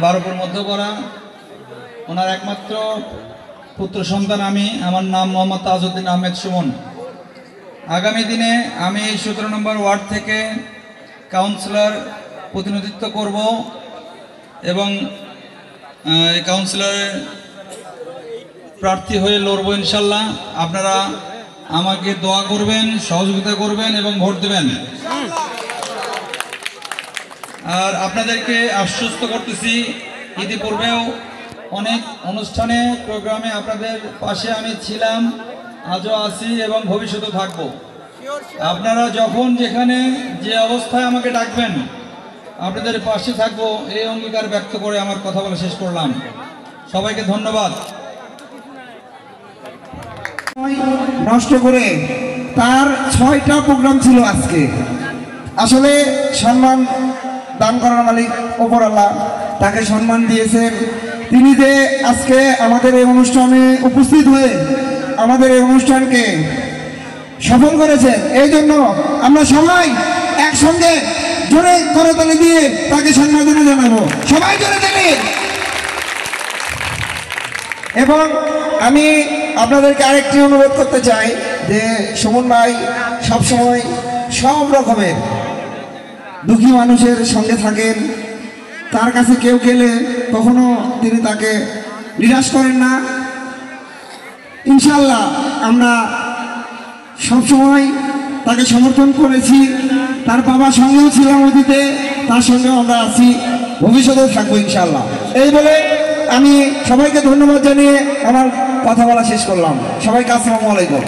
বারোপুর মধ্যপাড়া। ওনার একমাত্র পুত্র সন্তান আমি। আমার নাম মোহাম্মদ তাজউদ্দিন আহমেদ সুমন। আগামী দিনে আমি 17 নম্বর ওয়ার্ড থেকে কাউন্সিলর প্রতিনিধিত্ব করব এবং কাউন্সিলরের প্রার্থী হয়ে লড়ব ইনশাল্লাহ। আপনারা আমাকে দোয়া করবেন, সহযোগিতা করবেন এবং ভোট দেবেন। আর আপনাদেরকে আশ্বস্ত করতেছি, ইতিপূর্বেও অনেক অনুষ্ঠানে প্রোগ্রামে আপনাদের পাশে আমি ছিলাম, আজও আছি এবং ভবিষ্যতেও থাকব। আপনারা যখন যেখানে যে অবস্থায় আমাকে ডাকবেন আপনাদের পাশে থাকবো, এই অঙ্গীকার ব্যক্ত করে আমার কথা বলা শেষ করলাম। সবাইকে ধন্যবাদ। নষ্ট করে তার 6টা প্রোগ্রাম ছিল আজকে। আসলে সম্মান দান করার মালিক ওপর আল্লাহ, তাকে সম্মান দিয়েছেন। তিনি যে আজকে আমাদের এই অনুষ্ঠানে উপস্থিত হয়ে আমাদের এই অনুষ্ঠানকে সফল করেছেন, এই জন্য আমরা সবাই একসঙ্গে জোরে করতালি দিয়ে তাকে সম্মাননা জানাবো। সবাই জোরে তালি। এবং আমি আপনাদেরকে আরেকটি অনুরোধ করতে চাই যে সুমন ভাই সবসময় সব রকমের দুঃখী মানুষের সঙ্গে থাকেন। তার কাছে কেউ গেলে কখনো তিনি তাকে নিরাশ করেন না। ইনশাল্লাহ আমরা সবসময় তাকে সমর্থন করেছি। তার বাবার সঙ্গেও ছিলাম অতীতে, তার সঙ্গেও আমরা আছি, ভবিষ্যতেও থাকবো ইনশাল্লাহ। এই বলে আমি সবাইকে ধন্যবাদ জানিয়ে আমার কথা বলা শেষ করলাম। সবাইকে আসসালামু আলাইকুম।